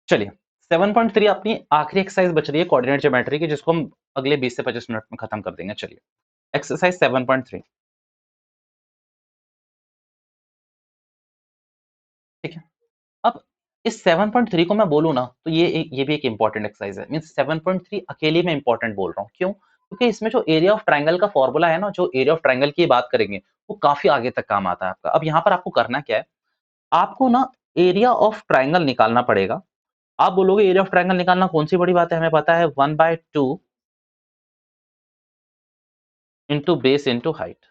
चलिए 7.3 अपनी आखिरी एक्सरसाइज बच रही है कोऑर्डिनेट ज्योमेट्री की, जिसको हम अगले 20 से 25 मिनट में खत्म कर देंगे। चलिए एक्सरसाइज 7.3। ठीक है, अब इस 7.3 को मैं बोलूँ ना तो ये भी एक इंपॉर्टेंट एक्सरसाइज है। मींस 7.3 अकेले में इंपॉर्टेंट बोल रहा हूँ, क्यों? क्योंकि इसमें जो एरिया ऑफ ट्रायंगल का फॉर्मूला है ना, जो एरिया ऑफ ट्रायंगल की बात करेंगे, वो काफी आगे तक काम आता है आपका। अब यहाँ पर आपको करना क्या है, आपको ना एरिया ऑफ ट्रायंगल निकालना पड़ेगा। आप बोलोगे एरिया ऑफ ट्रायंगल निकालना कौन सी बड़ी बात है, हमें पता है 1/2 इंटू बेस इंटू हाइट।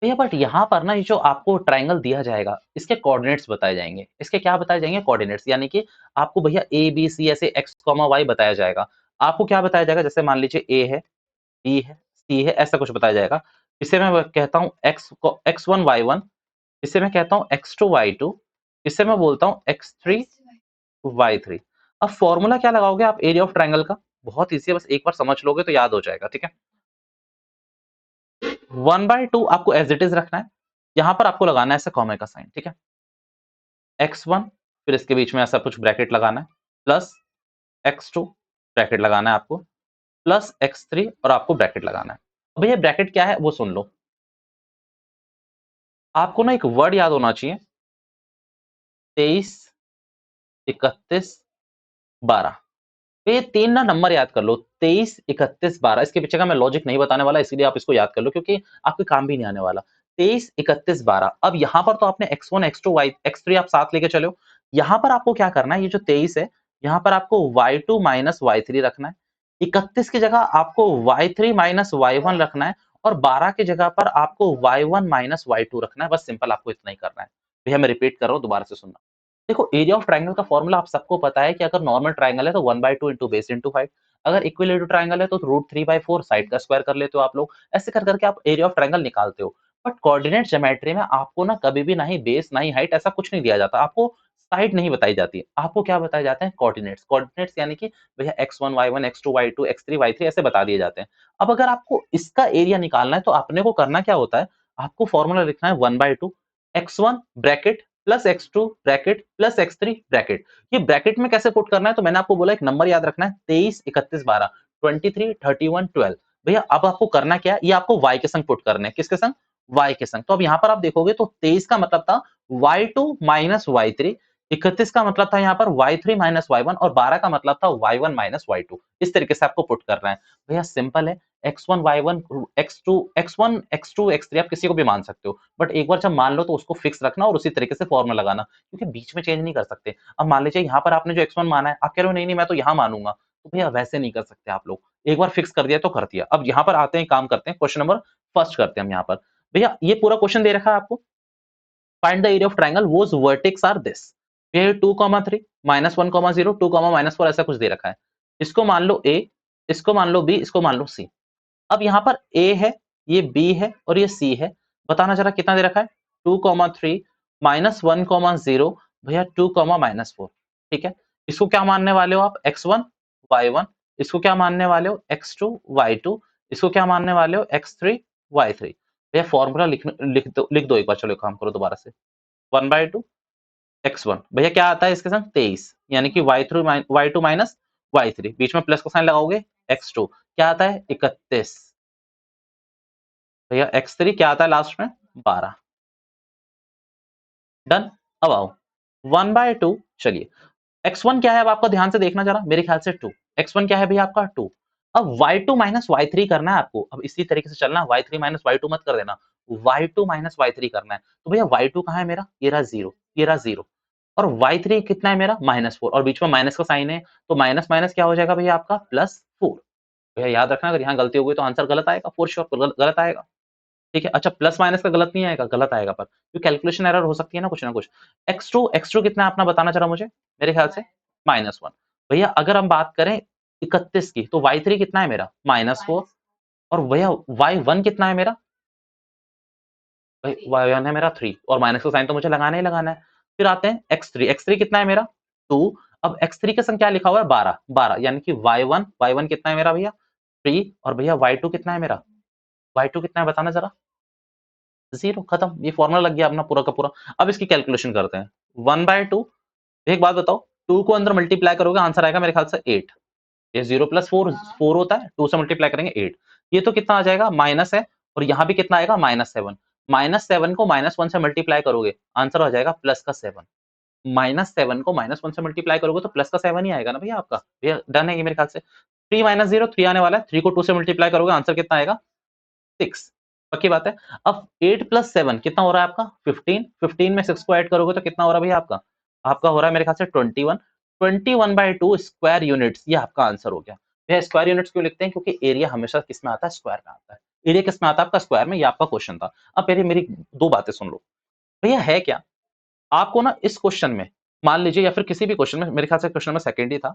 भैया बट यहाँ पर ना ये जो आपको ट्रायंगल दिया जाएगा, इसके कोऑर्डिनेट्स बताए जाएंगे। इसके क्या बताए जाएंगे? कोऑर्डिनेट्स, यानी कि आपको भैया ए बी सी ऐसे एक्स कॉमा वाई बताया जाएगा। आपको क्या बताया जाएगा? जैसे मान लीजिए ए है, बी है, सी है, ऐसा कुछ बताया जाएगा। इसे मैं कहता हूँ x1 y1, इसे मैं कहता हूँ x2 y2, इसे मैं बोलता हूँ x3 y3। अब फॉर्मूला क्या लगाओगे आप एरिया ऑफ ट्रायंगल का? बहुत ईजी है, बस एक बार समझ लोगे तो याद हो जाएगा। ठीक है, 1/2 आपको एज इट इज रखना है। यहां पर आपको लगाना है ऐसे कॉमे का साइन। ठीक है, x1, फिर इसके बीच में ऐसा कुछ ब्रैकेट लगाना है, प्लस x2 ब्रैकेट लगाना है आपको, प्लस x3 और आपको ब्रैकेट लगाना है। अब ये ब्रैकेट क्या है वो सुन लो। आपको ना एक वर्ड याद होना चाहिए, 23, 31, 12। तो ये तीन ना नंबर याद कर लो, 23, 31, 12। इसके पीछे का मैं लॉजिक नहीं बताने वाला, इसलिए आप इसको याद कर लो, क्योंकि आपके काम भी नहीं आने वाला। 23, 31, 12। अब यहाँ पर तो आपने x1, x2, x3 आप साथ लेके चलो। यहाँ पर आपको क्या करना है, ये जो 23 है, यहाँ पर आपको y2 माइनस y3 रखना है। 31 की जगह आपको y3 माइनस y1 रखना है, और 12 की जगह पर आपको y1 माइनस y2 रखना है। बस सिंपल आपको इतना ही करना है। भैया मैं रिपीट कर रहा हूँ, दोबारा से सुनना। देखो एरिया ऑफ ट्रायंगल का फॉर्मूला आप सबको पता है कि अगर नॉर्मल ट्रायंगल है तो 1/2 इंटू बेस इंटू हाइट। अगर इक्विलेटरल ट्रायंगल है तो √3/4 साइड का स्क्वायर कर लेते हो आप लोग। ऐसे कर करके आप एरिया ऑफ ट्रायंगल निकालते हो। बट कोऑर्डिनेट ज्योमेट्री में आपको ना कभी भी ना ही बेस ना ही हाइट ऐसा कुछ नहीं दिया जाता। आपको साइड नहीं बताई जाती है, आपको क्या बताए जाते हैं? कोऑर्डिनेट्स। कोऑर्डिनेट्स यानी कि भैया x1 y1 x2 y2 x3 y3 ऐसे बता दिए जाते हैं। अब अगर आपको इसका एरिया निकालना है तो अपने को करना क्या होता है, आपको फॉर्मूला लिखना है 1/2 x1 bracket plus x2 bracket plus x3 bracket. ये ब्रैकेट में कैसे पुट करना है? तो मैंने आपको बोला एक नंबर याद रखना है, 23, 31, 12, 23, 31, 12। भैया अब आपको करना क्या है, ये आपको y के संग पुट करने हैं। किसके संग? y के संग। तो अब यहाँ पर आप देखोगे तो 23 का मतलब था y2 माइनस y3, 31 का मतलब था यहाँ पर y3 माइनस y1, और 12 का मतलब था y1 माइनस y2। इस तरीके से आपको पुट करना है। भैया सिंपल है, x1 y1 x2 x1 x2 x3 आप किसी को भी मान सकते हो, बट एक बार जब मान लो तो उसको फिक्स रखना और उसी तरीके से फॉर्मूला लगाना, क्योंकि बीच में चेंज नहीं कर सकते। अब मान लीजिए यहाँ पर आपने जो x1 माना है, आप कह रहे हो नहीं नहीं मैं तो यहाँ मानूंगा, तो भैया वैसे नहीं कर सकते आप लोग। एक बार फिक्स कर दिया तो कर दिया। अब यहाँ पर आते हैं, काम करते हैं, क्वेश्चन नंबर फर्स्ट करते हैं हम यहाँ पर। भैया ये पूरा क्वेश्चन दे रखा है आपको, find the area of triangle whose vertex are this. ये 2,3 -1,0 2, -4 ऐसा कुछ दे रखा है। इसको मान लो a, इसको मान लो b, इसको मान लो c। अब यहाँ पर A है, ये B है और ये C है। बताना जरा कितना दे रखा है? 2,3 -1,0 भैया 2, -4। ठीक है, इसको क्या मानने वाले हो आप? x1 y1। इसको क्या मानने वाले हो? x2 y2। इसको क्या मानने वाले हो? x3 y3। भैया फॉर्मूला लिख दो एक बार। चलो एक काम करो दोबारा से, 1/2 x1 भैया क्या आता है इसके संग? 23, यानी कि y2 माइनस y3, बीच में प्लस का साइन लगाओगे, x2 क्या आता है? 31। भैया x3 क्या आता है लास्ट में? 12। डन। अब आओ 1/2। चलिए x1 क्या है अब आपका ध्यान से देखना जरा, मेरे ख्याल से 2। x1 क्या है भैया आपका? 2। अब y2 माइनस y3 करना है आपको। अब इसी तरीके से चलना, y3 माइनस y2 मत कर देना, y2 माइनस y3 करना है। तो भैया y2 कहाँ है मेरा? ये रहा 0, ये रहा 0। और y3 कितना है मेरा? -4, और बीच में माइनस का साइन है, तो माइनस माइनस क्या हो जाएगा भैया आपका? +4। भैया याद रखना, अगर यहाँ गलती हो गई तो आंसर गलत आएगा, फॉर श्योर गलत आएगा। ठीक है, अच्छा प्लस माइनस का गलत नहीं आएगा? गलत आएगा, पर क्योंकि कैलकुलेशन एरर हो सकती है ना कुछ ना कुछ। x2 कितना है अपना बताना जरा मुझे, मेरे ख्याल से -1। भैया अगर हम बात करें 31 की, तो y3 कितना है मेरा? -4। और भैया y1 कितना है मेरा? भाई y1 है मेरा 3, और माइनस का साइन तो मुझे लगाना ही लगाना है। फिर आते हैं x3 कितना है मेरा? 2। अब x3 के संग क्या लिखा हुआ है? 12, यानी कि y1 कितना है मेरा भैया? 3। और भैया y2 कितना है मेरा? y2 कितना है बताना जरा? 0, खत्म। ये फॉर्मूला लग गया अपना पूरा का पूरा। अब इसकी कैलकुलेशन करते हैं। 1/2, एक बात बताओ, 2 को अंदर मल्टीप्लाई करोगे आंसर आएगा मेरे ख्याल से 8। ये 0 प्लस 4 4 होता है, 2 से मल्टीप्लाई करेंगे 8। ये तो कितना आ जाएगा माइनस है, और यहाँ भी कितना आएगा -7। -7 को -1 से मल्टीप्लाई करोगे आंसर आ जाएगा प्लस का 7। -7 को -1 से मल्टीप्लाई करोगे तो प्लस का 7 ही आएगा ना भैया आपका। भैया डन है ये मेरे ख्याल से। 3 - 0 3 आने वाला है, 3 को 2 से मल्टीप्लाई करोगे आंसर कितना आएगा 6। पक्की बात है। अब 8 प्लस 7 कितना हो रहा है आपका 15। 15 में 6 को ऐड करोगे तो कितना हो रहा है भैया आपका, आपका हो रहा है मेरे ख्याल से 21। 21/2 स्क्वायर यूनिट्स, ये आपका आंसर हो गया। भैया स्क्वायर यूनिट्स क्यों लिखते हैं, क्योंकि एरिया हमेशा किस में आता है, स्क्वायर में आता है। एरिया किस में आता है आपका, स्क्वायर में। ये आपका क्वेश्चन था। अब पहले मेरी दो बातें सुन लो। भैया है क्या, आपको ना इस क्वेश्चन में मान लीजिए, या फिर किसी भी क्वेश्चन में, मेरे ख्याल से क्वेश्चन में सेकंड ही था,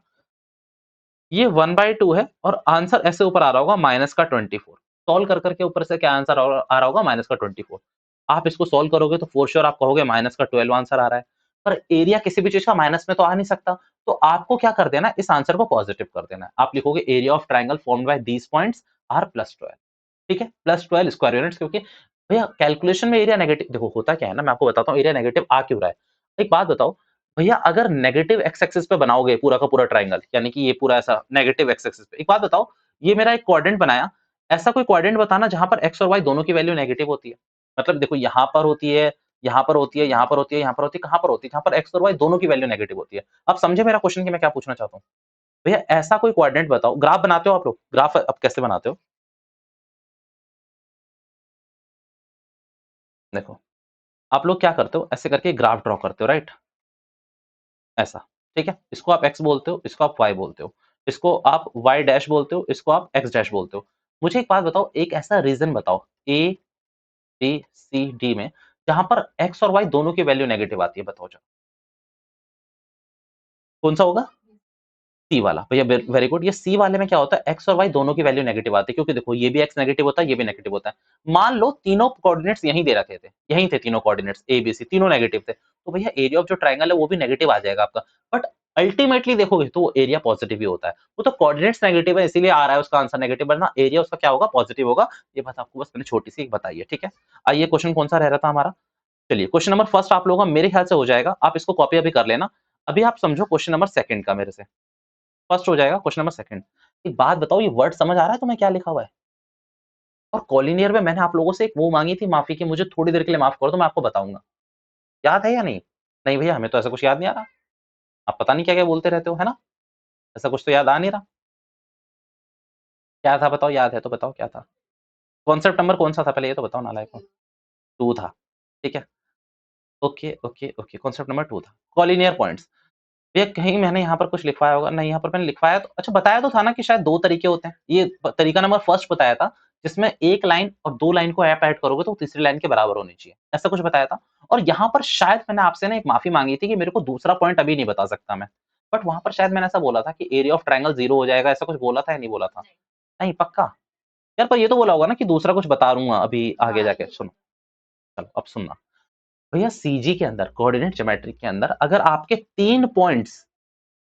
ये 1/2 है और आंसर ऐसे ऊपर आ रहा होगा -24। सॉल्व कर करके ऊपर से क्या आंसर आ रहा होगा -24। आप इसको सॉल्व करोगे तो फॉर श्योर आप कहोगे -12 आंसर आ रहा है। पर एरिया किसी भी चीज का माइनस में तो आ नहीं सकता, तो आपको क्या कर देना है, इस आंसर को पॉजिटिव कर देना है। आप लिखोगे area of triangle formed by these points are +12। ठीक है, +12 स्क्वायर यूनिट्स, क्योंकि भैया कैलकुलेशन में एरिया नेगेटिव, देखो होता क्या है ना, मैं आपको बताता हूँ एरिया नेगेटिव आ क्यों रहा है। एक बात बताओ भैया, अगर नेगेटिव एक्स एक्सिस पे बनाओगे पूरा का पूरा ट्रायंगल, यानी कि ये पूरा ऐसा नेगेटिव एक्स एक्सिस पे, एक बात बताओ, ये मेरा एक क्वाड्रेंट बनाया, ऐसा कोई क्वाड्रेंट बताना जहां पर एक्स और वाई दोनों की वैल्यू नेगेटिव होती है। मतलब देखो यहाँ पर होती है, यहाँ पर होती है, यहाँ पर होती है, यहाँ पर होती है, कहां पर होती है, जहां पर एक्स और वाई दोनों की वैल्यू नेगेटिव होती है। आप समझे मेरा क्वेश्चन कि मैं क्या पूछना चाहता हूँ। भैया ऐसा कोई क्वाड्रेंट बताओ। ग्राफ बनाते हो आप लोग, ग्राफ अब कैसे बनाते हो, देखो आप लोग क्या करते हो, ऐसे करके ग्राफ ड्रॉ करते हो, राइट, ऐसा। ठीक है, इसको आप x बोलते हो, इसको आप y बोलते हो, इसको आप y डैश बोलते हो, इसको आप x डैश बोलते हो। मुझे एक बात बताओ, एक ऐसा रीजन बताओ a b c d में जहां पर x और y दोनों की वैल्यू नेगेटिव आती है, बताओ जाओ कौन सा होगा। सी वाला। भैया वेरी गुड। ये सी वाले में क्या होता है, एक्स और वाई दोनों की वैल्यू नेगेटिव आती है, क्योंकि देखो ये भी एक्स नेगेटिव होता है, ये भी नेगेटिव होता है। मान लो तीनों कोऑर्डिनेट्स यहीं दे रखे थे, यहीं थे तीनों कोऑर्डिनेट्स ए बी सी, तीनों नेगेटिव थे, तो भैया एरिया ऑफ जो ट्रायंगल है वो भी नेगेटिव आ जाएगा आपका। बट अल्टीमेटली देखोगे तो वो एरिया पॉजिटिव ही होता है। वो तो कोऑर्डिनेट्स नेगेटिव है इसीलिए आ रहा है उसका आंसर नेगेटिव, वरना एरिया उसका क्या होगा, पॉजिटिव होगा। ये बात आपको बस मैंने छोटी सी एक बताई है। ठीक है, आइए क्वेश्चन कौन सा रह रहा था हमारा। चलिए क्वेश्चन नंबर फर्स्ट आप लोगों का मेरे ख्याल से हो जाएगा, आप इसको कॉपी अभी कर लेना। अभी आप समझो क्वेश्चन नंबर सेकंड का मेरे से। फर्स्ट हो जाएगा क्वेश्चन नंबर सेकंड। एक बात बताओ, ये वर्ड समझ आ रहा है तुम्हें क्या लिखा हुआ है। और कॉलिनियर में मैंने आप लोगों से एक वो मांगी थी माफी की, मुझे थोड़ी देर के लिए माफ कर दो, मैं आपको बताऊंगा। याद है या नहीं। नहीं भैया हमें तो ऐसा कुछ याद नहीं आ रहा। आप पता नहीं क्या क्या बोलते रहते हो, है ना। ऐसा कुछ तो याद आ नहीं रहा। क्या था बताओ, याद है तो बताओ क्या था। कॉन्सेप्ट नंबर कौन सा था पहले ये तो बताओ नालायक को। 2 था। ठीक है, okay okay okay, concept number 2 था कॉलिनियर पॉइंट्स। भैया कहीं मैंने यहाँ पर कुछ लिखवाया होगा, नहीं यहाँ पर मैंने लिखवाया तो, अच्छा बताया तो था ना कि शायद 2 तरीके होते हैं। ये तरीका नंबर फर्स्ट बताया था, जिसमें एक लाइन और 2 लाइन को ऐप ऐड करोगे तो तीसरी लाइन के बराबर होनी चाहिए, ऐसा कुछ बताया था। और यहाँ पर शायद मैंने आपसे ना एक माफी मांगी थी कि मेरे को दूसरा पॉइंट अभी नहीं बता सकता मैं। बट वहां पर शायद मैंने ऐसा बोला था कि एरिया ऑफ ट्रायंगल 0 हो जाएगा, ऐसा कुछ बोला था या नहीं बोला था। नहीं पक्का यार, पर ये तो बोला होगा ना कि दूसरा कुछ बता दूंगा अभी आगे जाके। सुनो, चलो अब सुनना। भैया सीजी के अंदर, कोऑर्डिनेट ज्योमेट्री के अंदर, अगर आपके 3 पॉइंट्स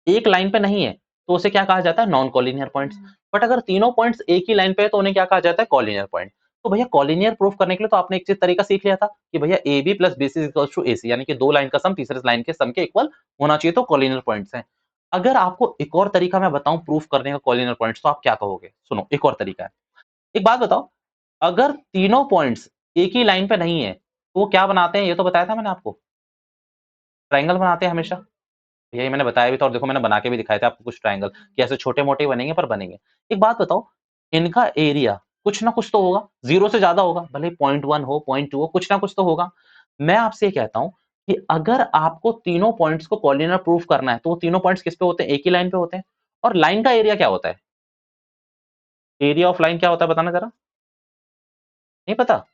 एक लाइन पे नहीं है तो उसे क्या कहा जाता है, नॉन कॉलिनियर पॉइंट्स। बट अगर तीनों पॉइंट्स एक ही लाइन पे है तो उन्हें क्या कहा जाता है, कॉलिनियर पॉइंट। तो भैया कॉलिनियर प्रूफ करने के लिए तो आपने एक चीज तरीका सीख लिया था कि भैया A B plus B C equals to A C, यानी कि दो लाइन का सम तीसरे लाइन के सम के इक्वल होना चाहिए, तो कॉलिनियर पॉइंट्स हैं। अगर आपको एक और तरीका मैं बताऊं प्रूफ करने का कॉलिनियर पॉइंट्स, तो आप क्या कहोगे, सुनो एक और तरीका है। एक बात बताओ, अगर तीनों पॉइंट्स एक ही लाइन पे नहीं है तो वो क्या बनाते हैं, ये तो बताया था मैंने आपको, ट्राइंगल बनाते हैं हमेशा। यही मैंने बताया भी था, और देखो मैंने बना के भी दिखाए थे आपको कुछ ट्रायंगल कि ऐसे छोटे-मोटे ही बनेंगे पर बनेंगे। एक बात बताओ, इनका एरिया कुछ ना कुछ तो होगा, 0 से ज़्यादा होगा, भले ही 0.1 हो, 0.2 हो, कुछ ना कुछ तो होगा। मैं आपसे ये कहता हूँ कि अगर आपको तीनों पॉइंट्स को कॉलिनियर प्रूफ करना है, तो वो तीनों पॉइंट्स किस पे होते हैं, एक ही लाइन पे होते हैं। और लाइन का एरिया क्या होता है? एरिया ऑफ लाइन क्या होता है बताना ज़रा? नहीं पता?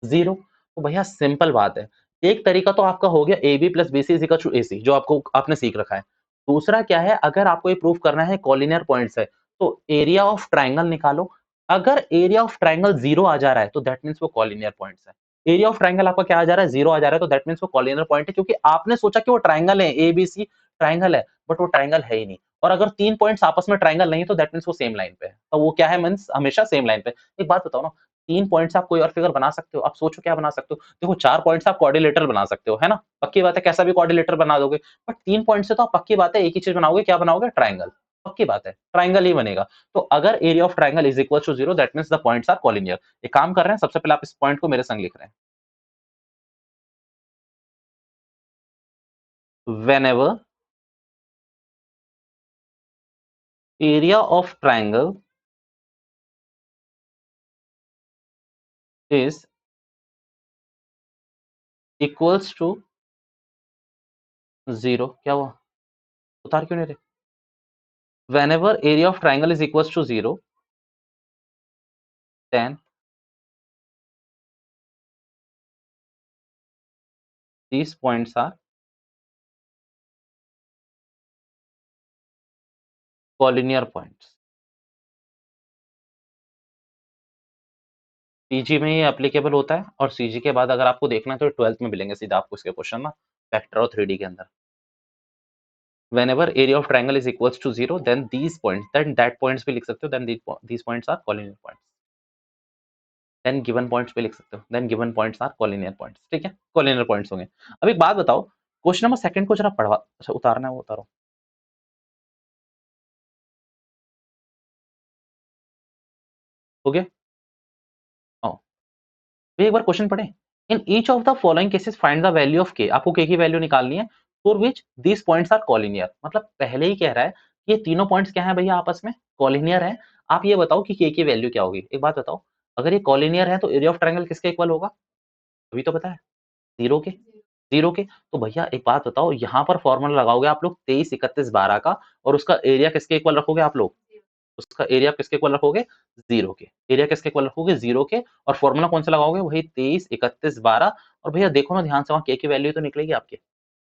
0। तो भैया सिंपल बात है। एक तरीका तो आपका हो गया A B plus B C is equal to A C, जो आपको आपने सीख रखा है। दूसरा क्या है, अगर आपको ये प्रूफ करना है कॉलिनियर पॉइंट्स है, तो एरिया ऑफ ट्रायंगल निकालो। अगर एरिया ऑफ ट्रायंगल 0 आ जा रहा है तो दैट मीन्स वो कॉलिनियर पॉइंट्स है। एरिया ऑफ ट्रायंगल आपका क्या आ जा रहा है, 0 आ जा रहा है, तो दैट मीन्स वो कॉलिनियर पॉइंट है, क्योंकि आपने सोचा कि वो ट्रायंगल है, ए बी सी ट्रायंगल है, बट वो ट्रायंगल है ही नहीं। और अगर 3 पॉइंट्स आपस में ट्रायंगल नहीं है तो दैट मीन्स वो सेम लाइन पे है। तो वो क्या है, मीन्स हमेशा सेम लाइन पे। एक बात बताओ ना, 3 पॉइंट से आप कोई और फिगर बना सकते हो। आप सोचो क्या बना सकते हो? देखो 4 पॉइंट से आप क्वाड्रिलेटरल बना सकते हो, है ना? पक्की बात है, कैसा भी क्वाड्रिलेटरल बना दोगे। बट 3 पॉइंट से तो आप पक्की बात है एक ही चीज़ बनाओगे, क्या बनाओगे? ट्रायंगल। पक्की बात है, ट्रायंगल ही बनेगा। तो अगर area of triangle is equal to 0 that means the points are collinear. एक काम कर रहे हैं, सबसे पहले आप इस पॉइंट को मेरे संग लिख रहे हैं। Whenever area of triangle is equals to 0, क्या हुआ? उतार क्यों नहीं रहे? Whenever area of triangle is equals to 0, then these points are collinear points. PG में ये एप्लीकेबल होता है और सीजी के बाद अगर आपको देखना है तो 12th में मिलेंगे सीधा आपको इसके क्वेश्चन ना, वेक्टर और 3D के अंदर। Whenever area of triangle is equals to 0, then these points, then that points भी लिख सकते हो, then these points are collinear points. Then given points भी लिख सकते हो, then given points are collinear points. ठीक है, collinear points होंगे। अब एक बात बताओ, क्वेश्चन नंबर सेकंड को जरा पढ़वा, अच्छा उतारना है वो उतारो। हो गया? आओ, एक बार क्वेश्चन पढ़े। In each of the following cases find the value of k. आपको के की वैल्यू निकालनी है for which these points are collinear. मतलब पहले ही कह रहा है कि ये तीनों पॉइंट्स क्या है भैया, आपस में कॉलिनियर है। आप ये बताओ कि के की वैल्यू क्या होगी। एक बात बताओ, अगर ये कॉलिनियर है तो एरिया ऑफ ट्रायंगल किसके इक्वल होगा? अभी तो पता है, जीरो के। जीरो के तो भैया एक बात बताओ, यहाँ पर फॉर्मूला लगाओगे आप लोग 23, 31, 12 का, और उसका एरिया किसके इक्वल रखोगे आप लोग? उसका एरिया किसके इक्वल रखोगे? जीरो के। एरिया किसके इक्वल रखोगे? जीरो के। और फॉर्मूला कौन सा लगाओगे? वही 23, 31, 12। और भैया देखो ना ध्यान से, वहां के की वैल्यू तो निकलेगी आपकी,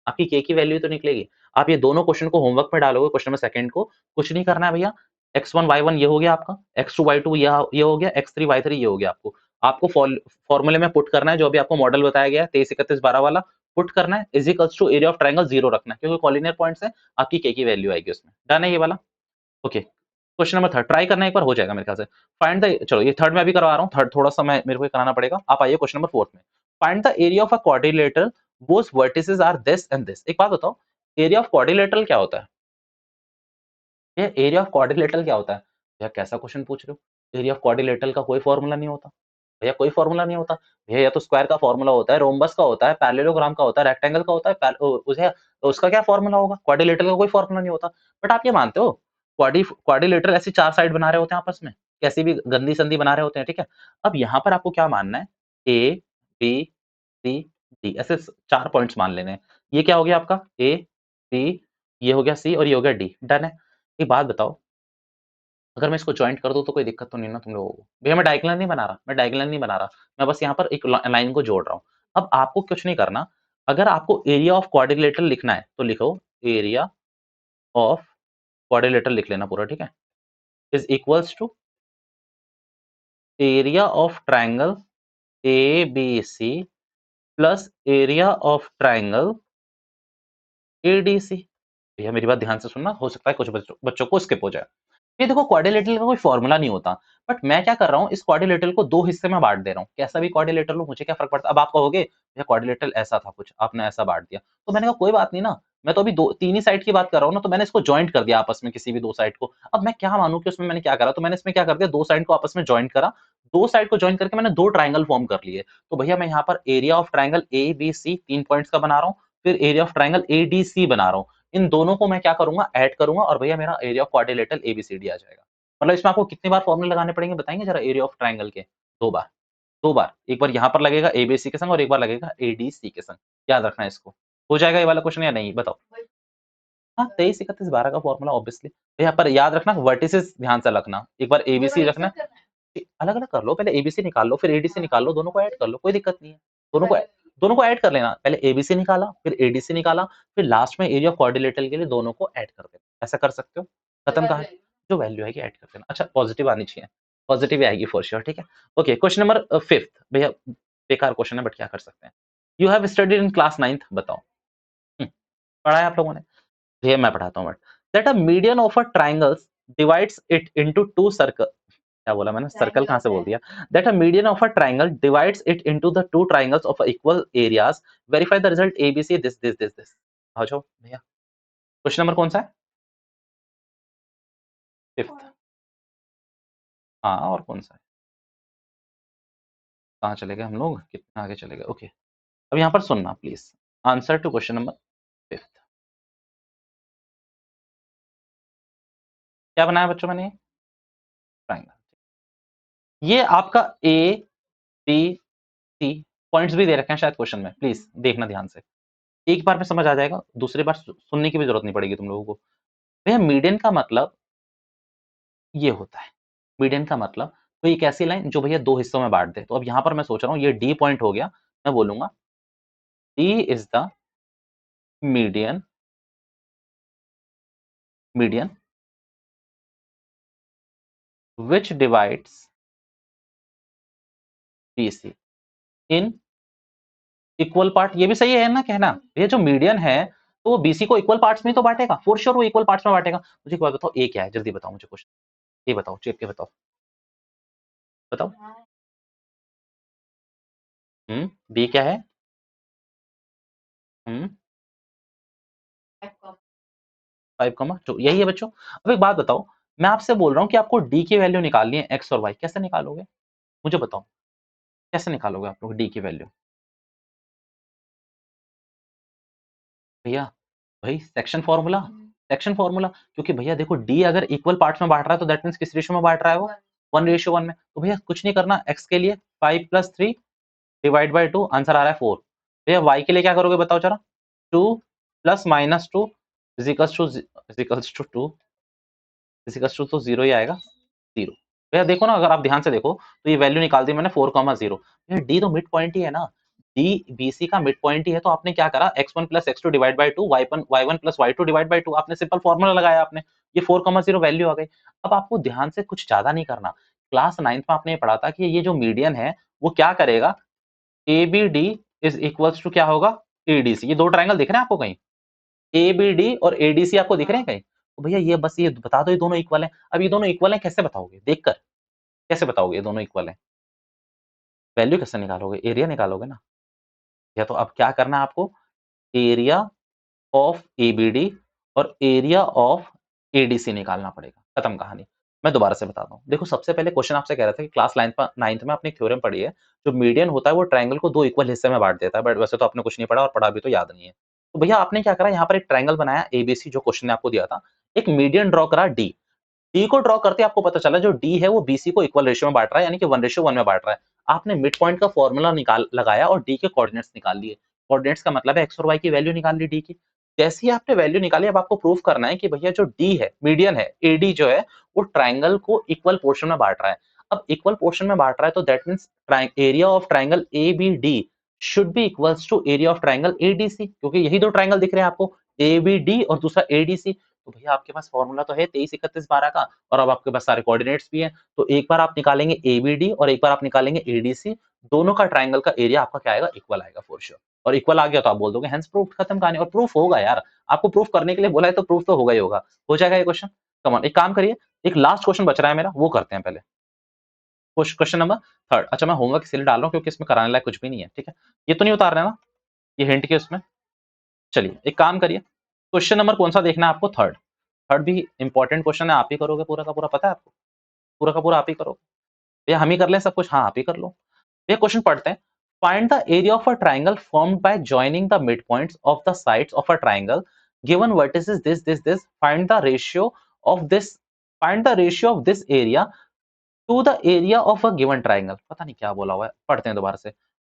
आपकी के की वैल्यू तो निकलेगी। आप ये दोनों क्वेश्चन को होमवर्क में डालोगे, क्वेश्चन नंबर सेकंड को। कुछ नहीं करना है भैया, x1 y1 ये हो गया आपका, x2 y2 ये हो गया, x3 y3 ये हो गया। आपको आपको फॉर्मूले में पुट करना है, जो अभी आपको मॉडल बताया गया है 23, 31, 12 वाला पुट करना है, is equals to area of triangle zero रखना है, क्योंकि कॉलिनियर पॉइंट्स है, आपकी के की वैल्यू आएगी उसमें। डन है ये वाला? Okay, question number third try करना, एक बार हो जाएगा मेरे ख्याल से। फाइंड द, चलो ये थर्ड में अभी करवा रहा हूँ, थर्ड थोड़ा सा मैं मेरे को कराना पड़ेगा। आप आइए क्वेश्चन नंबर फोर्थ में। Find the area of a quadrilateral whose vertices are this and this। एक बात बताओ, एरिया ऑफ क्वाड्रिलेटरल क्या होता है? ये एरिया ऑफ क्वाड्रिलेटरल क्या होता है? भैया कैसा क्वेश्चन पूछ रहे हो? एरिया ऑफ क्वाड्रिलेटरल का कोई फॉर्मूला नहीं होता भैया, कोई फॉर्मूला नहीं होता भैया। या तो स्क्वायर का फॉर्मूला होता है, रोम्बस का होता है, पैरेललोग्राम का होता है, रेक्टेंगल का होता है, उसे उसका क्या फॉर्मूला होगा? क्वाड्रिलेटरल का कोई फॉर्मूला नहीं होता। बट आप ये मानते हो क्वाड्रिलेटरल ऐसी चार साइड बना रहे होते हैं आपस में, कैसी भी गंदी संधि बना रहे होते हैं, ठीक है। अब यहाँ पर आपको क्या मानना है? ए, बी, सी, डी, ऐसे चार पॉइंट्स मान लेने हैं। ये क्या हो गया आपका? ए, बी, ये हो गया सी, और ये हो गया डी। डन है। एक बात बताओ, अगर मैं इसको जॉइंट कर दूं तो कोई दिक्कत तो नहीं ना तुम लोगों को? भैया मैं डायगोनल नहीं बना रहा, मैं डायगोनल नहीं बना रहा, मैं बस यहाँ पर एक लाइन को जोड़ रहा हूँ। अब आपको कुछ नहीं करना, अगर आपको एरिया ऑफ क्वाड्रिलेटरल लिखना है तो लिखो एरिया ऑफ क्वाड्रिलेटरल, लिख लेना पूरा, ठीक है, is equals to area of triangle A B C plus area of triangle A D C. भैया मेरी बात ध्यान से सुनना, हो सकता है कुछ बच्चों को स्किप हो जाए। ये देखो क्वाड्रिलेटरल का कोई फॉर्मूला नहीं होता, बट मैं क्या कर रहा हूँ, इस क्वाड्रिलेटरल को दो हिस्से में बांट दे रहा हूँ। कैसा भी क्वाड्रिलेटरल हो, मुझे क्या फर्क पड़ता है? अब आप कहोगे भैया क्वाड्रिलेटरल ऐसा था कुछ, आपने ऐसा बांट दिया, तो मैंने कहा कोई बात नहीं ना, मैं तो अभी दो तीन ही साइड की बात कर रहा हूँ ना, तो मैंने इसको ज्वाइंट कर दिया आपस में, किसी भी दो साइड को। अब मैं क्या मानूं कि उसमें मैंने क्या करा, तो मैंने इसमें क्या कर दिया, दो साइड को आपस में ज्वाइंट करा। दो साइड को ज्वाइंट करके मैंने दो ट्राइंगल फॉर्म कर लिए। तो भैया मैं यहाँ पर area of triangle A B C 3 points का बना रहा हूँ, फिर area of triangle A D C बना रहा हूँ। इन दोनों को मैं क्या करूंगा, ऐड करूंगा, और भैया मेरा एरिया ऑफ क्वाड्रिलेटरल एबीसीडी आ जाएगा। मतलब इसमें आपको कितनी बार फॉर्मूले लगाने पड़ेंगे बताएंगे जरा? एरिया ऑफ ट्राइंगल के दो बार, दो बार। एक बार यहाँ पर लगेगा एबीसी के संग, और एक बार लगेगा एडीसी के संग। याद रखना है इसको। हो जाएगा ये वाला क्वेश्चन या नहीं, बताओ? हाँ, 23, 31, 12 का फॉर्मूला ऑब्वियसली। यहाँ पर याद रखना, वर्टिसेस ध्यान से रखना, एक बार एबीसी रखना। अलग अलग कर लो, पहले एबीसी निकाल लो, फिर एडीसी निकाल लो, दोनों को ऐड कर लो, कोई दिक्कत नहीं है। दोनों को दोनों को ऐड कर लेना, पहले एबीसी निकाला, फिर एडीसी निकाला, फिर लास्ट में एरिया ऑफ क्वाड्रिलेटरल के लिए दोनों को ऐड कर देना। ऐसा कर सकते हो। खत्म कहानी। जो वैल्यू आएगी ऐड कर देना। अच्छा पॉजिटिव आनी चाहिए, पॉजिटिव ही आएगी फॉर श्योर, ठीक है। Okay, question number fifth. भैया बेकार क्वेश्चन है बट क्या कर सकते हैं। You have studied in class 9th, बताओ। पढ़ा है आप लोगों ने? भैया मैं पढ़ाता हूँ, but that a median of a triangles divides it into two circle. क्या बोला मैंने, सर्कल कहाँ से बोल दिया। That a median of a triangle divides it into the two triangles of equal areas, verify the result ABC this this this this. आ जाओ भैया, क्वेश्चन नंबर कौन सा है? फिफ्थ। हाँ, और कौन सा है? कहाँ चले गए हम लोग, कितना आगे चले गए? ओके, अब यहाँ पर सुनना please, answer to question number fifth. क्या बनाया बच्चों मैंने? ट्राइंगल। ये आपका ए बी सी पॉइंट्स भी दे रखे हैं शायद क्वेश्चन में, प्लीज देखना ध्यान से, एक बार में समझ आ जाएगा, दूसरी बार सुनने की भी जरूरत नहीं पड़ेगी तुम लोगों को। भैया मीडियन का मतलब ये होता है, मीडियन का मतलब तो एक ऐसी लाइन जो भैया दो हिस्सों में बांट दे। तो अब यहाँ पर मैं सोच रहा हूँ ये डी पॉइंट हो गया, मैं बोलूंगा D is the median, median which divides BC in equal part. ये भी सही है ना कहना, ये जो मीडियन है तो वो बीसी को इक्वल पार्ट्स में तो बांटेगा, फॉर श्योर वो इक्वल पार्ट्स में बांटेगा। मुझे एक बात बताओ, ए क्या है, जल्दी बताओ मुझे क्वेश्चन, ये बताओ, चेक के बताओ, बताओ। बी क्या है? 5,2 यही है बच्चों। अब एक बात बताओ, मैं आपसे बोल रहा हूँ कि आपको डी की वैल्यू निकालनी है, एक्स और वाई, कैसे निकालोगे मुझे बताओ, कैसे निकालोगे आप लोग डी की वैल्यू? भैया, भाई सेक्शन फॉर्मूला, सेक्शन फॉर्मूला, क्योंकि भैया देखो डी अगर इक्वल पार्ट्स में बांट रहा है तो दैट मीन्स किस रेशियो में बांट रहा है वो, 1:1 में। तो भैया कुछ नहीं करना, एक्स के लिए 5+3 डिवाइड बाई 2, आंसर आ रहा है 4। भैया वाई के लिए क्या करोगे बताओ जरा, 2 + -2 इज इक्वल्स टू 0 ही आएगा, 0। भैया देखो ना, अगर आप ध्यान से देखो तो ये वैल्यू निकाल दी मैंने 4,0। भैया डी तो मिड पॉइंट ही है ना, डी बीसी का मिड पॉइंट ही है, तो आपने क्या करा, x1 + x2 divide by 2, y1 + y2 divide by 2, आपने सिंपल फॉर्मूला लगाया आपने, ये 4,0 वैल्यू आ गई। अब आपको ध्यान से कुछ ज्यादा नहीं करना, क्लास 9th में आपने पढ़ा था कि ये जो मीडियन है वो क्या करेगा, A B D is equals to क्या होगा, एडीसी। ये दो ट्रायंगल दिख रहे हैं आपको कहीं, ए बी डी और एडीसी आपको दिख रहे हैं कहीं? तो भैया ये बस ये बता दो ये दोनों इक्वल हैं। अब ये दोनों इक्वल हैं कैसे बताओगे, देखकर कैसे बताओगे ये दोनों इक्वल हैं? वैल्यू कैसे निकालोगे, एरिया निकालोगे ना। या तो अब क्या करना है आपको, एरिया ऑफ एबीडी और एरिया ऑफ एडीसी निकालना पड़ेगा, खत्म कहानी। मैं दोबारा से बताता हूँ, देखो सबसे पहले क्वेश्चन आपसे कह रहा था कि क्लास 9th में आपने थ्योरम पढ़ी है, जो मीडियन होता है वो ट्रायंगल को दो इक्वल हिस्से में बांट देता है, बट वैसे तो आपने कुछ नहीं पढ़ा और पढ़ा भी तो याद नहीं है। तो भैया आपने क्या करा, यहाँ पर एक ट्रायंगल बनाया एबीसी, जो क्वेश्चन ने आपको दिया था, एक मीडियन ड्रॉ करा डी, डी को ड्रॉ करते आपको पता चला जो डी है वो बीसी को इक्वल रेशियो में बांट रहा है, यानी कि 1:1 में बांट रहा है। आपने मिड पॉइंट का फॉर्मूला निकाल लगाया और डी के कोऑर्डिनेट्स निकाल लिए। कोऑर्डिनेट्स का मतलब है एक्स और वाई की वैल्यू निकाल ली डी की। जैसे ही आपने वैल्यू निकाली, अब आपको प्रूफ करना है कि भैया जो डी है, मीडियन है, एडी जो है वो ट्राइंगल को इक्वल पोर्शन में बांट रहा है। अब इक्वल पोर्शन में बांट रहा है तो that means area of triangle A B D should be equals to area of triangle ADC, क्योंकि यही दो ट्राइंगल दिख रहे हैं आपको, ए बी डी और दूसरा एडीसी। तो भैया आपके पास फॉर्मूला तो है 23, 31, 12 का, और अब आपके पास सारे कोऑर्डिनेट्स भी हैं, तो एक बार आप निकालेंगे एबीडी और एक बार आप निकालेंगे एडीसी, दोनों का ट्राइंगल का एरिया आपका क्या आएगा, इक्वल आएगा फॉर श्योर। और इक्वल आ गया तो आप बोल दोगे हेंस प्रूफ, खत्म कहानी। और प्रूफ होगा यार, आपको प्रूफ करने के लिए बोला है तो प्रूफ तो होगा ही होगा। हो जाएगा ये क्वेश्चन। कम ऑन, एक काम करिए, एक लास्ट क्वेश्चन बच रहा है मेरा, वो करते हैं पहले। Question number third. अच्छा, मैं होमवर्क इसलिए डाल रहा हूँ क्योंकि इसमें कराने लायक कुछ भी नहीं है, ठीक है। ये तो नहीं उतार रहे ना, ये हिंट के उसमें। चलिए एक काम करिए, क्वेश्चन नंबर कौन सा देखना है आपको, थर्ड। थर्ड भी इंपॉर्टेंट क्वेश्चन है, आप ही करोगे पूरा का पूरा, पता है आपको, पूरा का पूरा आप ही करोगे। भैया हम ही कर लें सब कुछ, हाँ आप ही कर लो। ये क्वेश्चन पढ़ते हैं। Find the area of a triangle formed by joining the mid points of the sides of a triangle, given vertices this this this, find the ratio of this, find the ratio of this area to the area of a given triangle. पता नहीं क्या बोला हुआ है, पढ़ते हैं दोबारा से।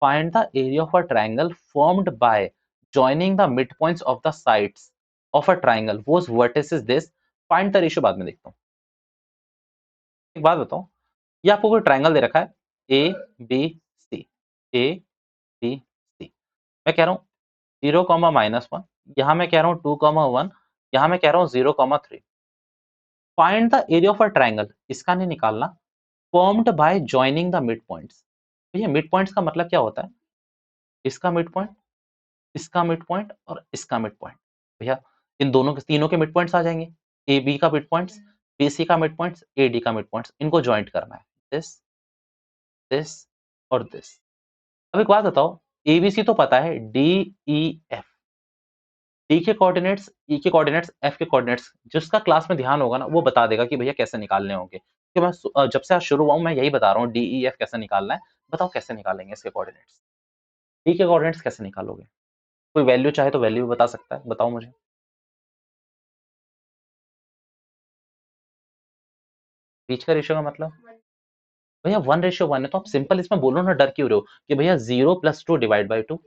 Find the area of a triangle formed by joining the mid points of the sides of a triangle whose vertices this, find the ratio बाद में देखता हूँ। एक बात बताओ, ये आपको कोई ट्राइंगल दे रखा है, A B C, A B सी, मैं कह रहा हूँ 0, -1, यहाँ मैं कह रहा हूँ 2, 1, यहाँ मैं कह रहा हूँ 0, 3। Find the area of a triangle, इसका नहीं निकालना, formed by joining the mid points. भैया मिड पॉइंट्स का मतलब क्या होता है, इसका मिड पॉइंट, इसका मिड पॉइंट और इसका मिड पॉइंट। भैया इन दोनों के, तीनों के मिड पॉइंट्स आ जाएंगे, ए बी का मिड पॉइंट्स, बी सी का मिड पॉइंट्स, ए डी का मिड पॉइंट्स, इनको ज्वाइंट करना है। दिस, दिस और दिस। अब एक बात बताओ, एबीसी तो पता है, डी ई एफ, डी के कोऑर्डिनेट्स, ई के कोऑर्डिनेट्स, एफ के कोऑर्डिनेट्स, जिसका क्लास में ध्यान होगा ना वो बता देगा कि भैया कैसे निकालने होंगे। कि मैं जब से आज शुरू हुआ हूं मैं यही बता रहा हूँ, डी ई एफ कैसे निकालना है। बताओ कैसे निकालेंगे इसके कोऑर्डिनेट्स, डी के कोऑर्डिनेट्स कैसे निकालोगे? कोई वैल्यू चाहे तो वैल्यू भी बता सकता है, बताओ मुझे। बीच का रेशियो का मतलब भैया 1:1 है, तो आप सिंपल इसमें बोलो ना, डर क्यों रहे हो कि भैया 0+2 डिवाइड बाई 2।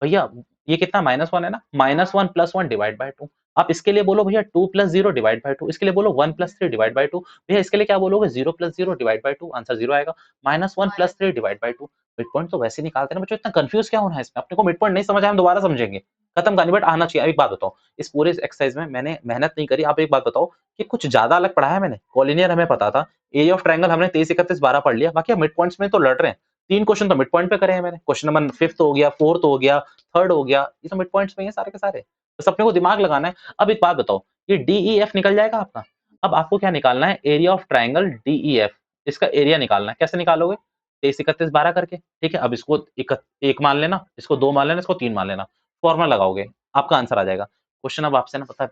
भैया ये कितना -1 है ना, -1+1 डिवाइड बाय 2। आप इसके लिए बोलो भैया 2+0 डिवाइड बाय 2, इसके लिए बोलो 1+3 डिवाइड बाय 2। भैया इसके लिए क्या बोलोगे, 0+0 डिवाइड बाय 2, आंसर 0 आएगा। -1+3 डिवाइड बाय 2। मिड पॉइंट तो वैसे निकालते हैं ना बच्चों, इतना कंफ्यूज क्या होना है इसमें? अपने को मिड पॉइंट नहीं समझ आया, हम दोबारा समझेंगे, खत्म कहानी। बट आना चाहिए। अब एक बात बताओ, इस पूरे एक्सरसाइज में मैंने मेहनत नहीं करी। आप एक बात बताओ कि कुछ ज्यादा अलग पढ़ा है मैंने? कॉलिनियर हमें पता था, एरिया ऑफ ट्रायंगल हमने 23, 31, 12 पढ़ लिया, बाकी मिड पॉइंट्स में तो लड़ रहे हैं। 3 क्वेश्चन तो मिड पॉइंट पे करे हैं मैंने, क्वेश्चन नंबर 5th हो गया, 4th हो गया, 3rd हो गया, ये तो मिड पॉइंट्स में ही है सारे के सारे। बस अपने को दिमाग लगाना है। अब एक बात बताओ, ये डीईएफ निकल जाएगा आपका। अब आपको क्या निकालना है, एरिया ऑफ ट्रायंगल डीईएफ, इसका एरिया निकालना है। कैसे निकालोगे? 23, 31, 12 करके, ठीक है। अब इसको एक मान लेना, इसको 2 मान लेना, इसको 3 मान लेना, फॉर्मूला लगाओगे, आपका आंसर आ जाएगा। क्वेश्चन अब आपसे ना पता है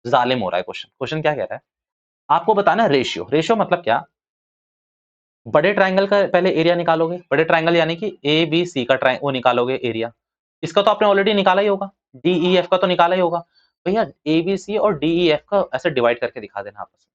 जालिम हो रहा है क्वेश्चन। क्वेश्चन क्या कह रहा है, आपको बताना है रेशियो। रेशियो मतलब क्या? बड़े ट्रायंगल का पहले एरिया निकालोगे, बड़े ट्रायंगल यानी कि ए बी सी का ट्राय वो निकालोगे एरिया। इसका तो आपने ऑलरेडी निकाला ही होगा, डीईएफ का तो निकाला ही होगा। भैया एबीसी और डीईएफ का ऐसे डिवाइड करके दिखा देना आपस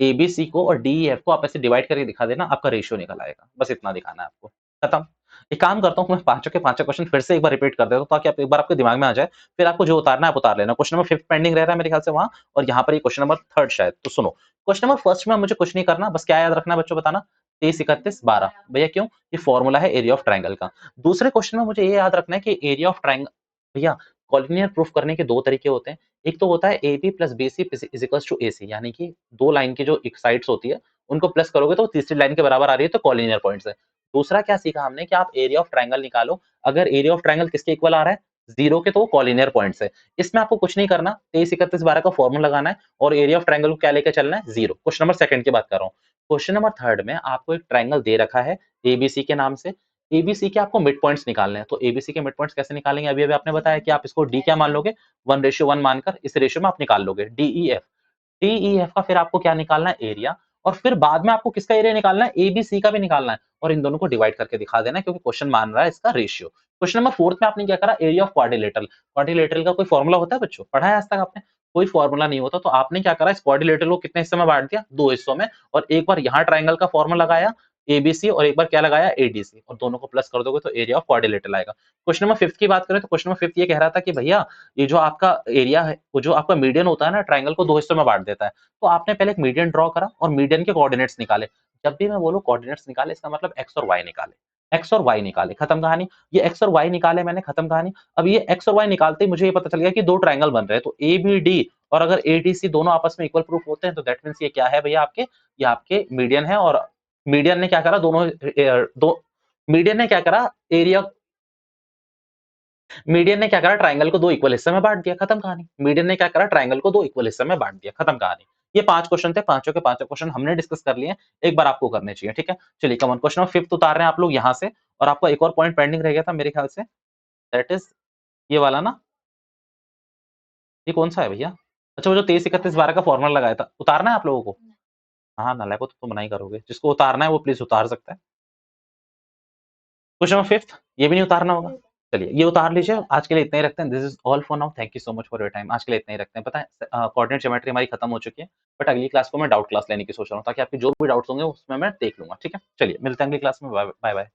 में। एबीसी को और डीईएफ को आप ऐसे डिवाइड करके दिखा देना, आपका रेशियो निकल आएगा। बस इतना दिखाना है आपको, खत्म। एक काम करता हूँ, मैं पांचों के पांचों क्वेश्चन फिर से एक बार रिपीट कर देता हूँ, ताकि आप एक बार आपके दिमाग में आ जाए। फिर आपको जो उतारना है आप उतार लेना। क्वेश्चन नंबर 5 पेंडिंग रह रहा है मेरे ख्याल से वहां, और यहाँ पर ये क्वेश्चन नंबर 3 शायद। तो सुनो, क्वेश्चन नंबर फर्स्ट में मुझे कुछ नहीं करना, बस क्या याद रखना है बच्चों, बताना। 23, 31, 12। भैया क्यों? ये फॉर्मूला है एरिया ऑफ ट्रायंगल का। दूसरे क्वेश्चन में मुझे ये याद रखना है कि एरिया ऑफ ट्रायंगल, भैया कॉलिनियर प्रूफ करने के दो तरीके होते हैं। एक तो होता है A B plus B C is equals to A C, यानी कि दो लाइन की जो एक साइड्स होती है उनको प्लस करोगे तो तीसरी लाइन के बराबर आ रही है, तो कॉलिनियर पॉइंट्स है। दूसरा क्या सीखा हमने कि आप एरिया ऑफ ट्रायंगल निकालो, अगर एरिया ऑफ ट्रायंगल किसके इक्वल आ रहा है, जीरो के, तो कॉलिनियर पॉइंट्स है। इसमें आपको कुछ नहीं करना, 23, 31, 12 का फॉर्मूला लगाना है और एरिया ऑफ ट्रायंगल को क्या लेकर चलना है, जीरो। क्वेश्चन नंबर सेकंड की बात कर रहा हूँ। क्वेश्चन नंबर थर्ड में आपको एक ट्रायंगल दे रखा है एबीसी के नाम से। एबीसी के आपको मिड पॉइंट्स निकालने हैं, तो एबीसी के मिड पॉइंट्स कैसे निकालेंगे, अभी अभी आपने बताया कि आप इसको डी क्या मान लोगे, 1:1 मानकर इस रेशियो में आप निकाल लोगे डीईएफ। डीईएफ का फिर आपको क्या निकालना है, एरिया। और फिर बाद में आपको किसका एरिया निकालना है, एबीसी का भी निकालना है, और इन दोनों को डिवाइड करके दिखा देना है, क्योंकि क्वेश्चन मान रहा है इसका रेशियो। क्वेश्चन नंबर 4 में आपने क्या करा, एरिया ऑफ क्वाड्रिलेटरल। क्वाड्रिलेटरल का कोई फॉर्मूला होता है बच्चों, पढ़ा है आज तक आपने? कोई फॉर्मूला नहीं होता। तो आपने क्या करा, इस क्वाड्रिलेटरल को कितने हिस्से में बांट दिया, दो हिस्सों में, और एक बार यहाँ ट्रायंगल का फॉर्मूला लगाया एबीसी, और एक बार क्या लगाया, एडीसी, और दोनों को प्लस कर दोगे तो एरिया ऑफ क्वाड्रिलेटरल आएगा। क्वेश्चन नंबर 5 की बात करें तो क्वेश्चन नंबर 5 ये कह रहा था कि भैया ये जो आपका एरिया है, वो जो आपका मीडियन होता है ना, ट्रायंगल को दो हिस्सों में बांट देता है। तो आपने पहले एक मीडियन ड्रॉ करा और मीडियन के कोऑर्डिनेट्स निकाले। जब भी मैं बोलूं कोऑर्डिनेट्स निकाले, इसका मतलब एक्स और वाई निकाले, एक्स और वाई निकाले, खत्म कहानी। ये एक्स और वाई निकाले मैंने, खत्म कहानी। अब ये एक्स और वाई निकालते ही मुझे ये पता चल गया कि दो ट्रायंगल बन रहे हैं, तो ए बी डी, और अगर ए डी सी दोनों आपस में इक्वल प्रूफ होते हैं तो दैट मीन्स ये क्या है भैया, आपके ये आपके मीडियन है। और मीडियन ने क्या करा, दोनों दो मीडियन ने क्या करा, एरिया, मीडियन ने क्या करा, ट्रायंगल को दो इक्वल हिस्से में बांट दिया, खत्म कहानी। मीडियन ने क्या करा, ट्रायंगल को दो इक्वल हिस्से में बांट दिया, खत्म कहानी। ये 5 क्वेश्चन थे, पांचों के पांचों क्वेश्चन हमने डिस्कस कर लिए हैं, एक बार आपको करने चाहिए, ठीक है। चलिए कम ऑन, क्वेश्चन नंबर 5 उतार रहे हैं आप लोग यहाँ से। और आपका एक और पॉइंट पेंडिंग रह गया था मेरे ख्याल से, दैट इज ये वाला ना, ये कौन सा है भैया? अच्छा, वो जो 23, 31, 12 का फॉर्मूला लगाया था, उतारना है आप लोगों को? हाँ, नालायकों तो मना ही करोगे, जिसको उतारना है वो प्लीज उतार सकता है। क्वेश्चन नंबर 5 ये भी नहीं उतारना होगा। चलिए ये उतार लीजिए। आज के लिए इतना ही रखते हैं। This is all for now, thank you so much for your time. आज के लिए इतना ही रखते हैं। पता है कोऑर्डिनेट ज्योमेट्री हमारी खत्म हो चुकी है, बट अगली क्लास को मैं डाउट क्लास लेने की सोच रहा हूँ, ताकि आपके जो भी डाउट्स होंगे उसमें मैं देख लूंगा, ठीक है। चलिए मिलते हैं अगली क्लास में, बाय बाय।